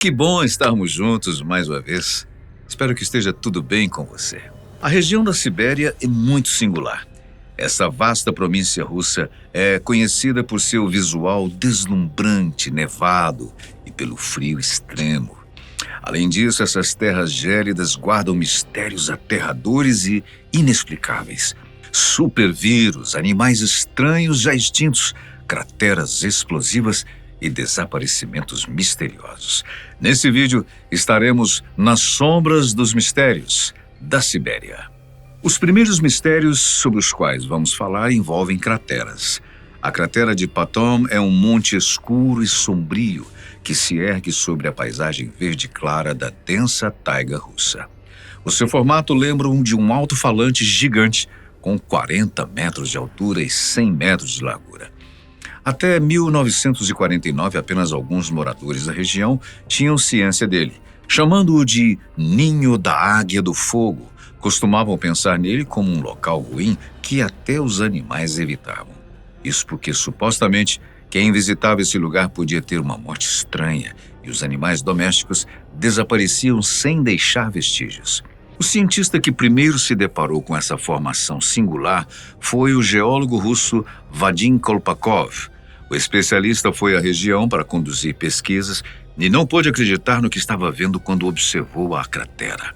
Que bom estarmos juntos mais uma vez. Espero que esteja tudo bem com você. A região da Sibéria é muito singular. Essa vasta província russa é conhecida por seu visual deslumbrante, nevado e pelo frio extremo. Além disso, essas terras gélidas guardam mistérios aterradores e inexplicáveis. Supervírus, animais estranhos já extintos, crateras explosivas e desaparecimentos misteriosos. Nesse vídeo, estaremos nas sombras dos mistérios da Sibéria. Os primeiros mistérios sobre os quais vamos falar envolvem crateras. A cratera de Patton é um monte escuro e sombrio que se ergue sobre a paisagem verde clara da densa taiga russa. O seu formato lembra de um alto-falante gigante com 40 metros de altura e 100 metros de largura. Até 1949, apenas alguns moradores da região tinham ciência dele, chamando-o de Ninho da Águia do Fogo. Costumavam pensar nele como um local ruim que até os animais evitavam. Isso porque, supostamente, quem visitava esse lugar podia ter uma morte estranha e os animais domésticos desapareciam sem deixar vestígios. O cientista que primeiro se deparou com essa formação singular foi o geólogo russo Vadim Kolpakov. O especialista foi à região para conduzir pesquisas e não pôde acreditar no que estava vendo quando observou a cratera.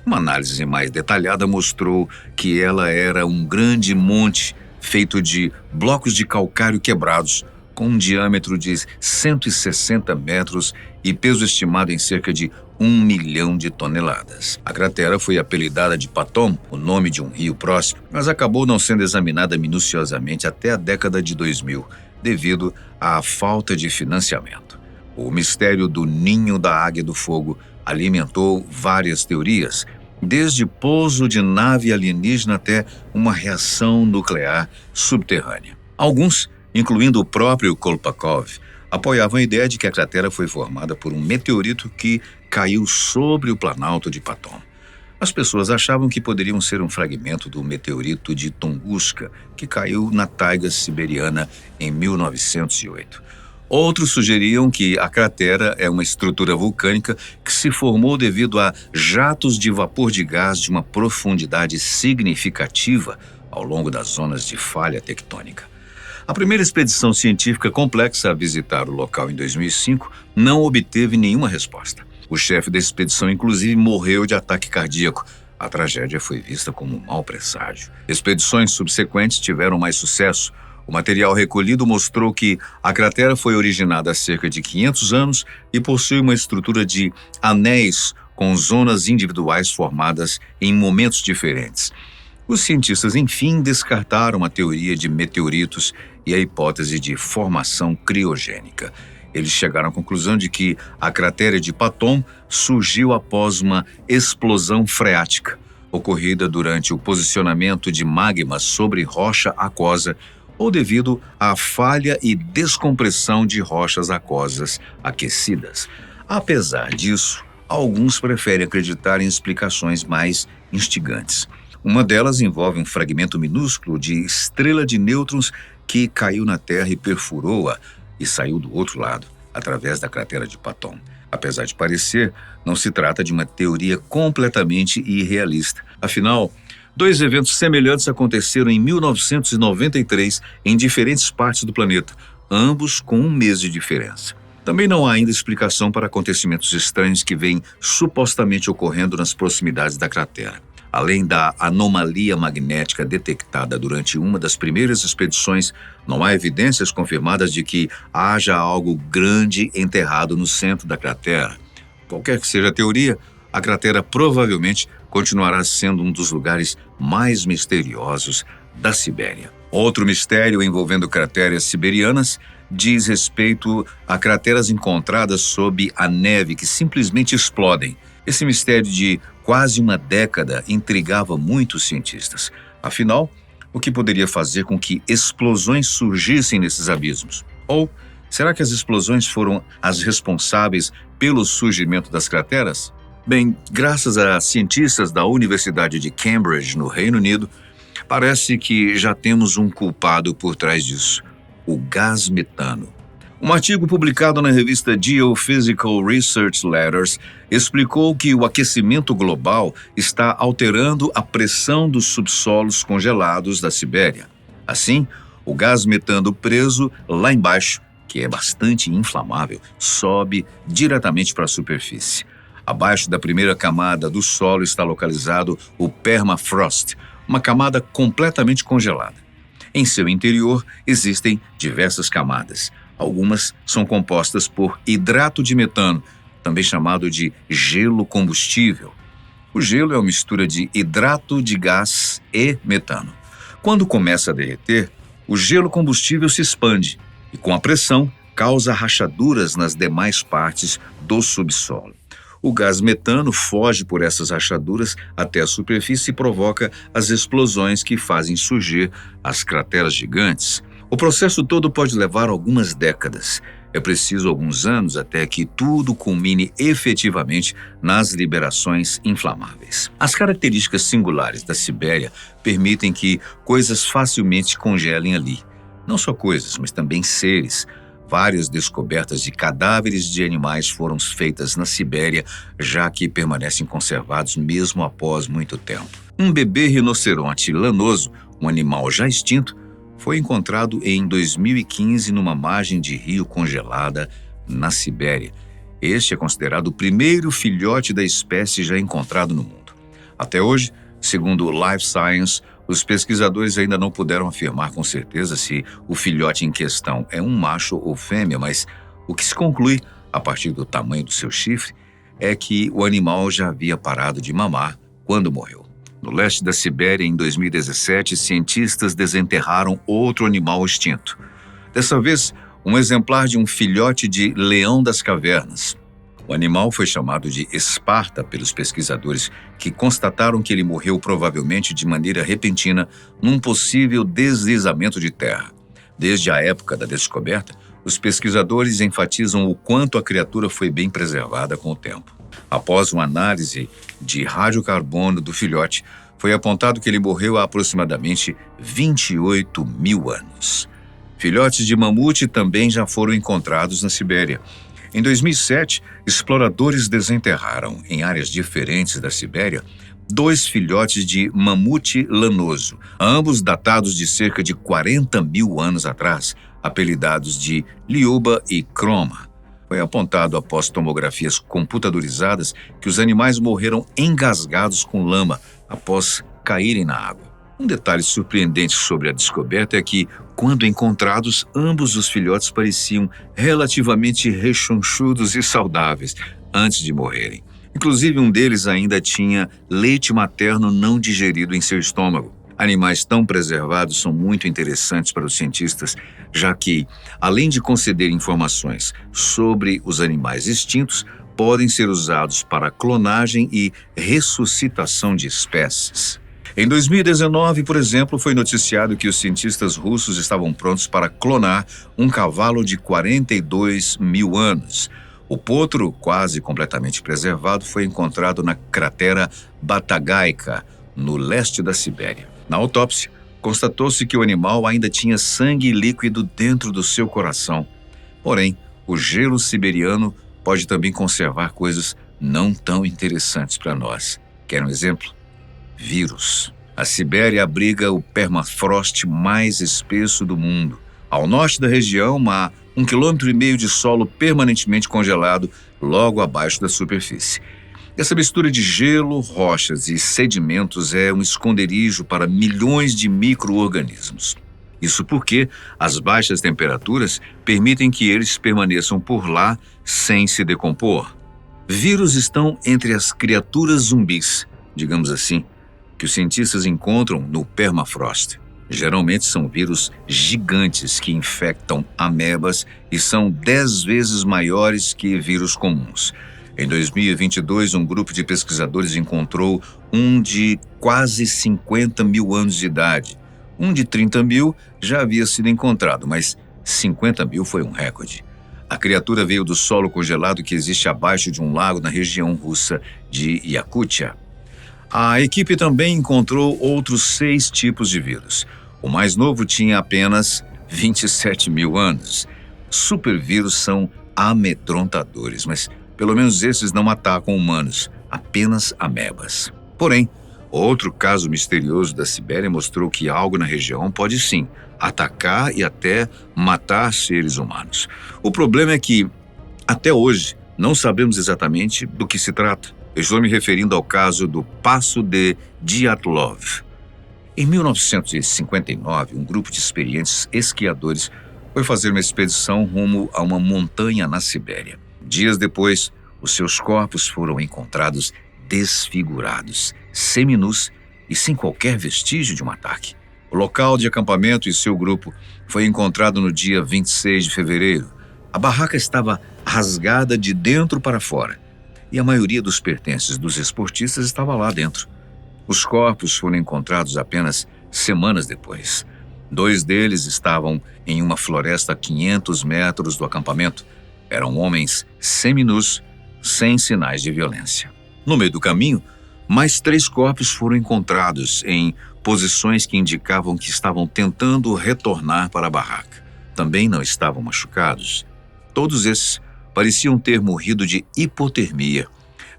Uma análise mais detalhada mostrou que ela era um grande monte feito de blocos de calcário quebrados, com um diâmetro de 160 metros e peso estimado em cerca de 1 milhão de toneladas. A cratera foi apelidada de Patton, o nome de um rio próximo, mas acabou não sendo examinada minuciosamente até a década de 2000, devido à falta de financiamento. O mistério do Ninho da Águia do Fogo alimentou várias teorias, desde pouso de nave alienígena até uma reação nuclear subterrânea. Alguns, incluindo o próprio Kolpakov, apoiavam a ideia de que a cratera foi formada por um meteorito que caiu sobre o planalto de Patton. As pessoas achavam que poderiam ser um fragmento do meteorito de Tunguska, que caiu na taiga siberiana em 1908. Outros sugeriam que a cratera é uma estrutura vulcânica que se formou devido a jatos de vapor de gás de uma profundidade significativa ao longo das zonas de falha tectônica. A primeira expedição científica complexa a visitar o local em 2005 não obteve nenhuma resposta. O chefe da expedição, inclusive, morreu de ataque cardíaco. A tragédia foi vista como um mau presságio. Expedições subsequentes tiveram mais sucesso. O material recolhido mostrou que a cratera foi originada há cerca de 500 anos e possui uma estrutura de anéis com zonas individuais formadas em momentos diferentes. Os cientistas, enfim, descartaram a teoria de meteoritos e a hipótese de formação criogênica. Eles chegaram à conclusão de que a cratera de Patton surgiu após uma explosão freática, ocorrida durante o posicionamento de magma sobre rocha aquosa ou devido à falha e descompressão de rochas aquosas aquecidas. Apesar disso, alguns preferem acreditar em explicações mais instigantes. Uma delas envolve um fragmento minúsculo de estrela de nêutrons que caiu na Terra e perfurou-a e saiu do outro lado, através da cratera de Patton. Apesar de parecer, não se trata de uma teoria completamente irrealista. Afinal, dois eventos semelhantes aconteceram em 1993 em diferentes partes do planeta, ambos com um mês de diferença. Também não há ainda explicação para acontecimentos estranhos que vêm supostamente ocorrendo nas proximidades da cratera. Além da anomalia magnética detectada durante uma das primeiras expedições, não há evidências confirmadas de que haja algo grande enterrado no centro da cratera. Qualquer que seja a teoria, a cratera provavelmente continuará sendo um dos lugares mais misteriosos da Sibéria. Outro mistério envolvendo crateras siberianas diz respeito a crateras encontradas sob a neve que simplesmente explodem. Esse mistério de quase uma década intrigava muitos cientistas. Afinal, o que poderia fazer com que explosões surgissem nesses abismos? Ou será que as explosões foram as responsáveis pelo surgimento das crateras? Bem, graças a cientistas da Universidade de Cambridge, no Reino Unido, parece que já temos um culpado por trás disso: o gás metano. Um artigo publicado na revista Geophysical Research Letters explicou que o aquecimento global está alterando a pressão dos subsolos congelados da Sibéria. Assim, o gás metano preso lá embaixo, que é bastante inflamável, sobe diretamente para a superfície. Abaixo da primeira camada do solo está localizado o permafrost, uma camada completamente congelada. Em seu interior existem diversas camadas. Algumas são compostas por hidrato de metano, também chamado de gelo combustível. O gelo é uma mistura de hidrato de gás e metano. Quando começa a derreter, o gelo combustível se expande e, com a pressão, causa rachaduras nas demais partes do subsolo. O gás metano foge por essas rachaduras até a superfície e provoca as explosões que fazem surgir as crateras gigantes. O processo todo pode levar algumas décadas. É preciso alguns anos até que tudo culmine efetivamente nas liberações inflamáveis. As características singulares da Sibéria permitem que coisas facilmente congelem ali. Não só coisas, mas também seres. Várias descobertas de cadáveres de animais foram feitas na Sibéria, já que permanecem conservados mesmo após muito tempo. Um bebê rinoceronte lanoso, um animal já extinto, foi encontrado em 2015 numa margem de rio congelada na Sibéria. Este é considerado o primeiro filhote da espécie já encontrado no mundo. Até hoje, segundo o Life Science, os pesquisadores ainda não puderam afirmar com certeza se o filhote em questão é um macho ou fêmea, mas o que se conclui, a partir do tamanho do seu chifre, é que o animal já havia parado de mamar quando morreu. No leste da Sibéria, em 2017, cientistas desenterraram outro animal extinto. Dessa vez, um exemplar de um filhote de leão das cavernas. O animal foi chamado de Esparta pelos pesquisadores, que constataram que ele morreu provavelmente de maneira repentina num possível deslizamento de terra. Desde a época da descoberta, os pesquisadores enfatizam o quanto a criatura foi bem preservada com o tempo. Após uma análise de radiocarbono do filhote, foi apontado que ele morreu há aproximadamente 28 mil anos. Filhotes de mamute também já foram encontrados na Sibéria. Em 2007, exploradores desenterraram, em áreas diferentes da Sibéria, 2 filhotes de mamute lanoso, ambos datados de cerca de 40 mil anos atrás, apelidados de Lioba e Croma. Foi apontado após tomografias computadorizadas que os animais morreram engasgados com lama após caírem na água. Um detalhe surpreendente sobre a descoberta é que, quando encontrados, ambos os filhotes pareciam relativamente rechonchudos e saudáveis antes de morrerem. Inclusive, um deles ainda tinha leite materno não digerido em seu estômago. Animais tão preservados são muito interessantes para os cientistas, já que, além de conceder informações sobre os animais extintos, podem ser usados para clonagem e ressuscitação de espécies. Em 2019, por exemplo, foi noticiado que os cientistas russos estavam prontos para clonar um cavalo de 42 mil anos. O potro, quase completamente preservado, foi encontrado na cratera Batagaica, no leste da Sibéria. Na autópsia, constatou-se que o animal ainda tinha sangue líquido dentro do seu coração. Porém, o gelo siberiano pode também conservar coisas não tão interessantes para nós. Quer um exemplo? Vírus. A Sibéria abriga o permafrost mais espesso do mundo. Ao norte da região, há 1,5 km de solo permanentemente congelado logo abaixo da superfície. Essa mistura de gelo, rochas e sedimentos é um esconderijo para milhões de micro-organismos. Isso porque as baixas temperaturas permitem que eles permaneçam por lá sem se decompor. Vírus estão entre as criaturas zumbis, digamos assim, que os cientistas encontram no permafrost. Geralmente são vírus gigantes que infectam amebas e são 10 vezes maiores que vírus comuns. Em 2022, um grupo de pesquisadores encontrou um de quase 50 mil anos de idade. Um de 30 mil já havia sido encontrado, mas 50 mil foi um recorde. A criatura veio do solo congelado que existe abaixo de um lago na região russa de Yakutia. A equipe também encontrou outros 6 tipos de vírus. O mais novo tinha apenas 27 mil anos. supervírus são amedrontadores, mas pelo menos esses não atacam humanos, apenas amebas. Porém, outro caso misterioso da Sibéria mostrou que algo na região pode sim atacar e até matar seres humanos. O problema é que, até hoje, não sabemos exatamente do que se trata. Eu estou me referindo ao caso do Passo de Dyatlov. Em 1959, um grupo de experientes esquiadores foi fazer uma expedição rumo a uma montanha na Sibéria. Dias depois, os seus corpos foram encontrados desfigurados, seminus e sem qualquer vestígio de um ataque. O local de acampamento e seu grupo foi encontrado no dia 26 de fevereiro. A barraca estava rasgada de dentro para fora e a maioria dos pertences dos esportistas estava lá dentro. Os corpos foram encontrados apenas semanas depois. 2 deles estavam em uma floresta a 500 metros do acampamento. Eram homens seminus, sem sinais de violência. No meio do caminho, mais 3 corpos foram encontrados em posições que indicavam que estavam tentando retornar para a barraca. Também não estavam machucados. Todos esses pareciam ter morrido de hipotermia,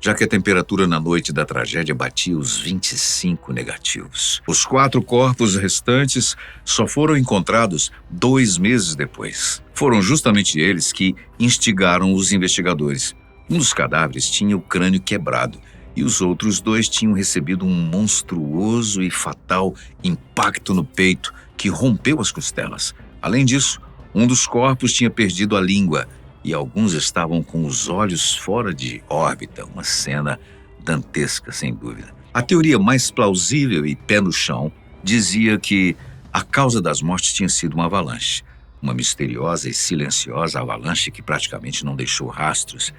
já que a temperatura na noite da tragédia batia os 25 negativos. Os 4 corpos restantes só foram encontrados 2 meses depois. Foram justamente eles que instigaram os investigadores. Um dos cadáveres tinha o crânio quebrado e os outros 2 tinham recebido um monstruoso e fatal impacto no peito que rompeu as costelas. Além disso, um dos corpos tinha perdido a língua e alguns estavam com os olhos fora de órbita, uma cena dantesca, sem dúvida. A teoria mais plausível e pé no chão dizia que a causa das mortes tinha sido uma avalanche, uma misteriosa e silenciosa avalanche que praticamente não deixou rastros.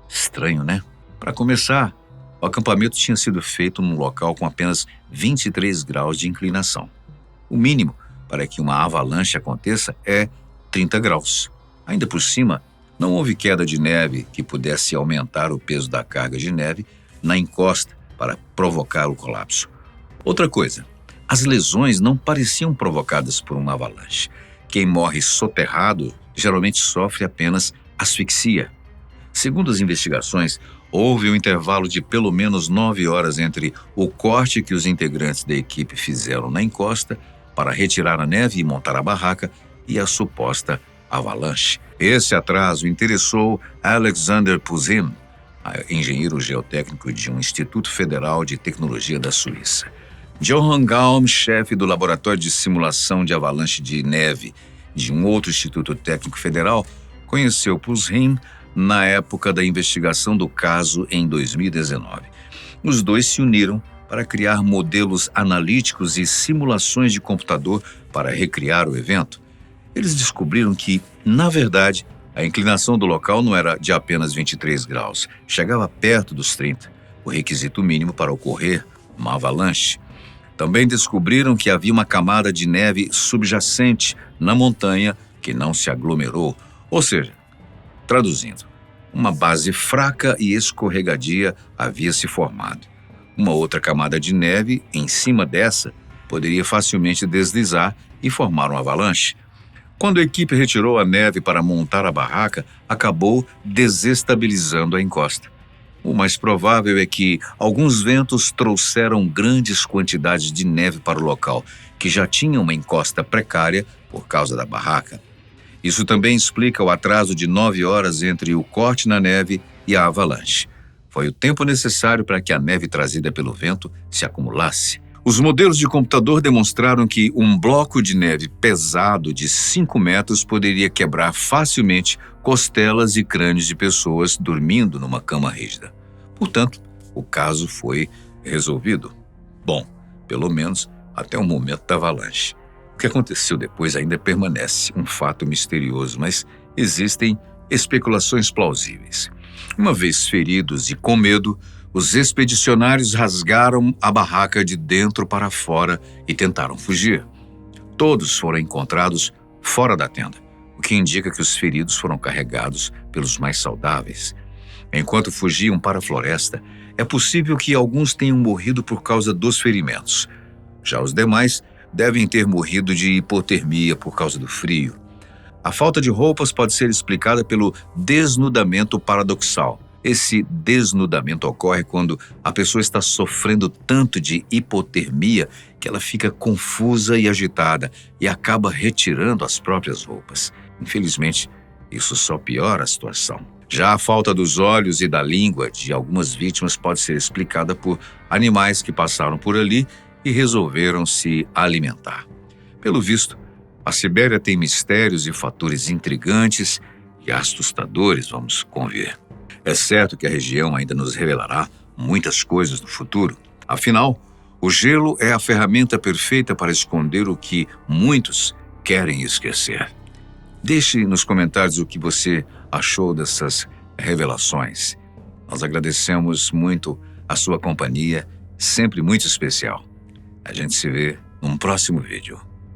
Estranho, né? Para começar, o acampamento tinha sido feito num local com apenas 23 graus de inclinação. O mínimo para que uma avalanche aconteça é 30 graus. Ainda por cima, não houve queda de neve que pudesse aumentar o peso da carga de neve na encosta para provocar o colapso. Outra coisa, as lesões não pareciam provocadas por uma avalanche. Quem morre soterrado geralmente sofre apenas asfixia. Segundo as investigações, houve um intervalo de pelo menos 9 horas entre o corte que os integrantes da equipe fizeram na encosta para retirar a neve e montar a barraca e a suposta avalanche. Esse atraso interessou Alexander Puzin, engenheiro geotécnico de um Instituto Federal de Tecnologia da Suíça. Johann Gaum, chefe do Laboratório de Simulação de Avalanche de Neve de um outro Instituto Técnico Federal, conheceu Puzin na época da investigação do caso em 2019. Os 2 se uniram para criar modelos analíticos e simulações de computador para recriar o evento. Eles descobriram que, na verdade, a inclinação do local não era de apenas 23 graus, chegava perto dos 30, o requisito mínimo para ocorrer uma avalanche. Também descobriram que havia uma camada de neve subjacente na montanha que não se aglomerou, ou seja, traduzindo, uma base fraca e escorregadia havia se formado. Uma outra camada de neve em cima dessa poderia facilmente deslizar e formar uma avalanche. Quando a equipe retirou a neve para montar a barraca, acabou desestabilizando a encosta. O mais provável é que alguns ventos trouxeram grandes quantidades de neve para o local, que já tinha uma encosta precária por causa da barraca. Isso também explica o atraso de 9 horas entre o corte na neve e a avalanche. Foi o tempo necessário para que a neve trazida pelo vento se acumulasse. Os modelos de computador demonstraram que um bloco de neve pesado de 5 metros poderia quebrar facilmente costelas e crânios de pessoas dormindo numa cama rígida. Portanto, o caso foi resolvido. Bom, pelo menos até o momento da avalanche. O que aconteceu depois ainda permanece um fato misterioso, mas existem especulações plausíveis. Uma vez feridos e com medo, os expedicionários rasgaram a barraca de dentro para fora e tentaram fugir. Todos foram encontrados fora da tenda, o que indica que os feridos foram carregados pelos mais saudáveis. Enquanto fugiam para a floresta, é possível que alguns tenham morrido por causa dos ferimentos. Já os demais devem ter morrido de hipotermia por causa do frio. A falta de roupas pode ser explicada pelo desnudamento paradoxal. Esse desnudamento ocorre quando a pessoa está sofrendo tanto de hipotermia que ela fica confusa e agitada e acaba retirando as próprias roupas. Infelizmente, isso só piora a situação. Já a falta dos olhos e da língua de algumas vítimas pode ser explicada por animais que passaram por ali e resolveram se alimentar. Pelo visto, a Sibéria tem mistérios e fatores intrigantes e assustadores, vamos convir. É certo que a região ainda nos revelará muitas coisas no futuro. Afinal, o gelo é a ferramenta perfeita para esconder o que muitos querem esquecer. Deixe nos comentários o que você achou dessas revelações. Nós agradecemos muito a sua companhia, sempre muito especial. A gente se vê num próximo vídeo.